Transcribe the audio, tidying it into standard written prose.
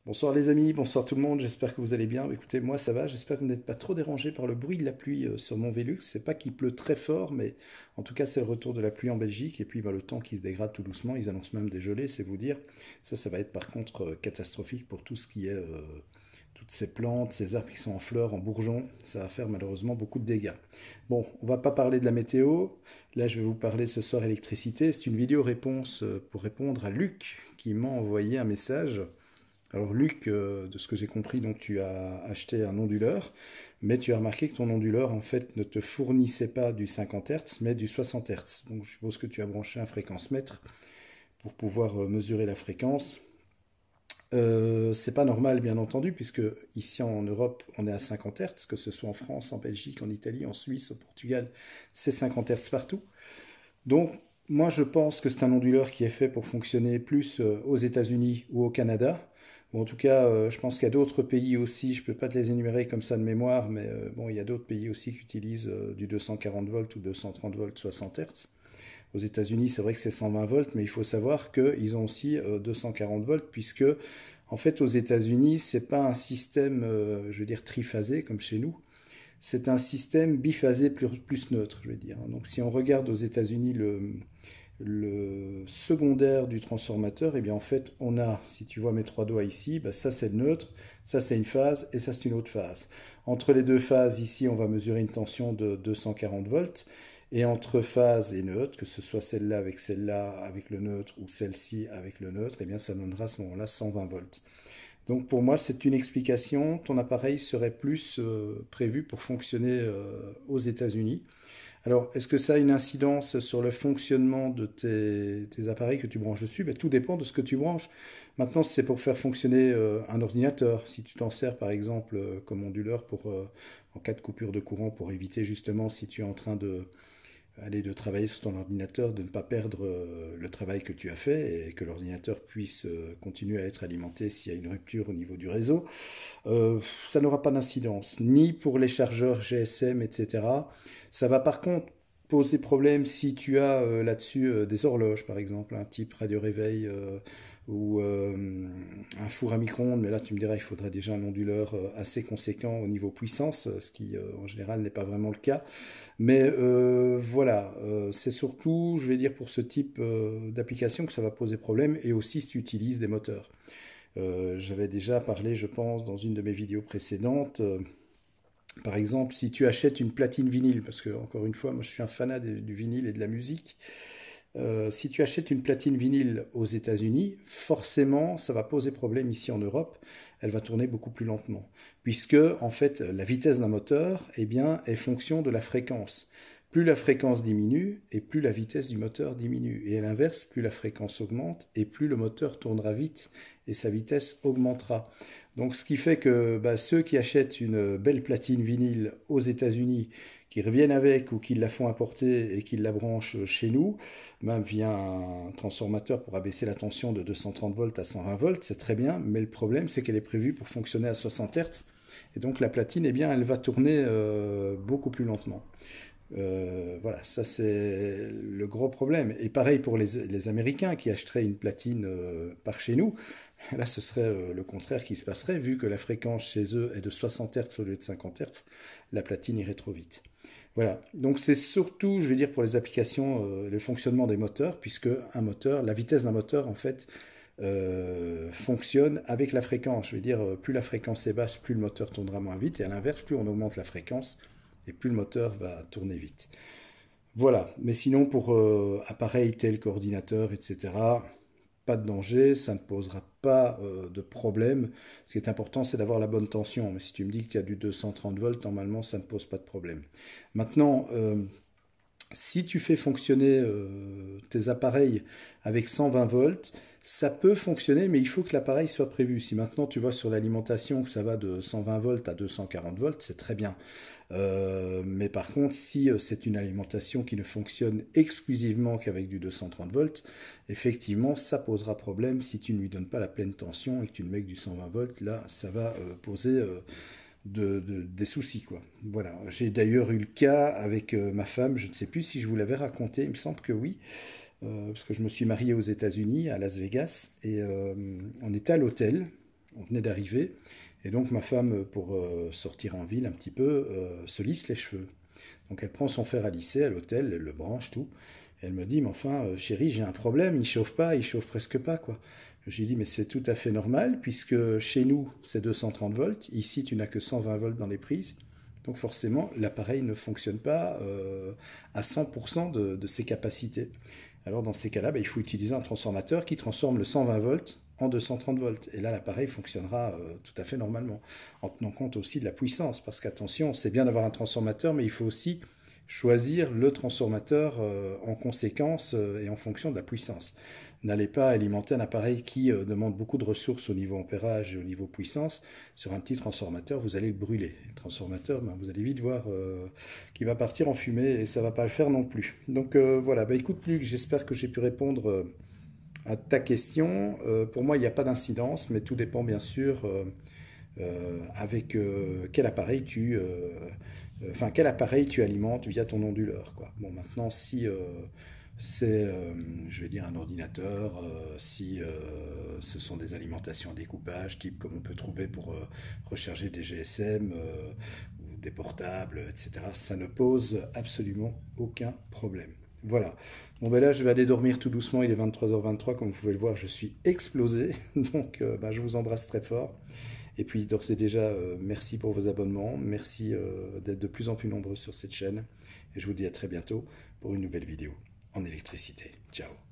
Bonsoir les amis, bonsoir tout le monde, j'espère que vous allez bien. Écoutez, moi ça va, j'espère que vous n'êtes pas trop dérangés par le bruit de la pluie sur mon Velux. C'est pas qu'il pleut très fort, mais en tout cas c'est le retour de la pluie en Belgique et puis le temps qui se dégrade tout doucement, ils annoncent même des gelées, c'est vous dire. Ça va être par contre catastrophique pour tout ce qui est toutes ces plantes, ces arbres qui sont en fleurs, en bourgeons. Ça va faire malheureusement beaucoup de dégâts. Bon, on va pas parler de la météo. Là je vais vous parler ce soir électricité. C'est une vidéo réponse pour répondre à Luc qui m'a envoyé un message. Alors Luc, de ce que j'ai compris, donc tu as acheté un onduleur, mais tu as remarqué que ton onduleur en fait ne te fournissait pas du 50 Hz, mais du 60 Hz. Donc je suppose que tu as branché un fréquence-mètre pour pouvoir mesurer la fréquence. C'est pas normal bien entendu, puisque ici en Europe on est à 50 Hz, que ce soit en France, en Belgique, en Italie, en Suisse, au Portugal, c'est 50 Hz partout. Donc moi je pense que c'est un onduleur qui est fait pour fonctionner plus aux États-Unis ou au Canada. Ou en tout cas, je pense qu'il y a d'autres pays aussi, je ne peux pas te les énumérer comme ça de mémoire, mais bon, il y a d'autres pays aussi qui utilisent du 240 volts ou 230 volts 60 Hz. Aux États-Unis, c'est vrai que c'est 120 volts, mais il faut savoir qu'ils ont aussi 240 volts, puisque en fait aux États-Unis, c'est pas un système, je veux dire, triphasé comme chez nous. C'est un système biphasé plus neutre, je veux dire. Donc si on regarde aux États-Unis le secondaire du transformateur, et bien en fait on a, si tu vois mes trois doigts ici, ben ça c'est le neutre, ça c'est une phase et ça c'est une autre phase. Entre les deux phases ici on va mesurer une tension de 240 volts et entre phase et neutre, que ce soit celle-là avec le neutre ou celle-ci avec le neutre, et bien ça donnera à ce moment-là 120 volts. Donc pour moi c'est une explication, ton appareil serait plus prévu pour fonctionner aux États-Unis. Alors, est-ce que ça a une incidence sur le fonctionnement de tes appareils que tu branches dessus? Ben, tout dépend de ce que tu branches. Maintenant, si c'est pour faire fonctionner un ordinateur, si tu t'en sers par exemple comme onduleur en cas de coupure de courant pour éviter justement si tu es en train de travailler sur ton ordinateur, de ne pas perdre le travail que tu as fait et que l'ordinateur puisse continuer à être alimenté s'il y a une rupture au niveau du réseau, ça n'aura pas d'incidence, ni pour les chargeurs GSM, etc. Ça va par contre poser problème si tu as là-dessus des horloges, par exemple, un type radio-réveil ou un four à micro-ondes, mais là tu me diras il faudrait déjà un onduleur assez conséquent au niveau puissance, ce qui en général n'est pas vraiment le cas. Mais voilà, c'est surtout, je vais dire, pour ce type d'application que ça va poser problème, et aussi si tu utilises des moteurs. J'avais déjà parlé, je pense, dans une de mes vidéos précédentes. Par exemple, si tu achètes une platine vinyle, parce que, encore une fois, moi je suis un fanat du vinyle et de la musique, si tu achètes une platine vinyle aux États-Unis, forcément, ça va poser problème ici en Europe. Elle va tourner beaucoup plus lentement, puisque en fait, la vitesse d'un moteur, eh bien, est fonction de la fréquence. Plus la fréquence diminue, et plus la vitesse du moteur diminue. Et à l'inverse, plus la fréquence augmente, et plus le moteur tournera vite, et sa vitesse augmentera. Donc, ce qui fait que ceux qui achètent une belle platine vinyle aux États-Unis, qui reviennent avec ou qui la font apporter et qui la branchent chez nous, même via un transformateur pour abaisser la tension de 230 volts à 120 volts, c'est très bien, mais le problème c'est qu'elle est prévue pour fonctionner à 60 Hz, et donc la platine, eh bien, elle va tourner beaucoup plus lentement. Voilà, ça c'est le gros problème. Et pareil pour les Américains qui achèteraient une platine par chez nous, là ce serait le contraire qui se passerait, vu que la fréquence chez eux est de 60 Hz au lieu de 50 Hz, la platine irait trop vite. Voilà, donc c'est surtout, je vais dire, pour les applications, le fonctionnement des moteurs, puisque un moteur, la vitesse d'un moteur, en fait, fonctionne avec la fréquence. Je veux dire, plus la fréquence est basse, plus le moteur tournera moins vite, et à l'inverse, plus on augmente la fréquence, et plus le moteur va tourner vite. Voilà, mais sinon, pour appareils tels qu'ordinateurs, etc., pas de danger, ça ne posera pas de problème. Ce qui est important, c'est d'avoir la bonne tension. Mais si tu me dis que tu as du 230 volts, normalement, ça ne pose pas de problème. Maintenant, si tu fais fonctionner tes appareils avec 120 volts, ça peut fonctionner, mais il faut que l'appareil soit prévu. Si maintenant tu vois sur l'alimentation que ça va de 120 volts à 240 volts, c'est très bien. Mais par contre, si c'est une alimentation qui ne fonctionne exclusivement qu'avec du 230 volts, effectivement, ça posera problème si tu ne lui donnes pas la pleine tension et que tu ne mets que du 120 volts. Là, ça va poser des soucis, quoi. Voilà. J'ai d'ailleurs eu le cas avec ma femme, je ne sais plus si je vous l'avais raconté, il me semble que oui, parce que je me suis marié aux États-Unis, à Las Vegas, et on était à l'hôtel, On venait d'arriver. Et donc ma femme, pour sortir en ville un petit peu, se lisse les cheveux. Donc elle prend son fer à lisser à l'hôtel, elle le branche, tout. Et elle me dit, mais enfin, chérie, j'ai un problème, il chauffe pas, il chauffe presque pas, quoi. Je lui dis, mais c'est tout à fait normal, puisque chez nous, c'est 230 volts. Ici, tu n'as que 120 volts dans les prises. Donc forcément, l'appareil ne fonctionne pas à 100% de ses capacités. Alors dans ces cas-là, il faut utiliser un transformateur qui transforme le 120 volts en 230 volts. Et là, l'appareil fonctionnera tout à fait normalement, en tenant compte aussi de la puissance. Parce qu'attention, c'est bien d'avoir un transformateur, mais il faut aussi choisir le transformateur en conséquence et en fonction de la puissance. N'allez pas alimenter un appareil qui demande beaucoup de ressources au niveau ampérage et au niveau puissance. Sur un petit transformateur, vous allez le brûler. Le transformateur, vous allez vite voir qu'il va partir en fumée et ça ne va pas le faire non plus. Donc voilà, écoute Luc, j'espère que j'ai pu répondre à ta question. Pour moi, il n'y a pas d'incidence, mais tout dépend bien sûr avec quel appareil quel appareil tu alimentes via ton onduleur, quoi. Bon, maintenant, si c'est, je vais dire, un ordinateur, si ce sont des alimentations à découpage, type comme on peut trouver pour recharger des GSM ou des portables, etc., ça ne pose absolument aucun problème. Voilà. Bon, là, je vais aller dormir tout doucement. Il est 23h23. Comme vous pouvez le voir, je suis explosé. Donc, je vous embrasse très fort. Et puis, d'ores et déjà, merci pour vos abonnements. Merci d'être de plus en plus nombreux sur cette chaîne. Et je vous dis à très bientôt pour une nouvelle vidéo en électricité. Ciao.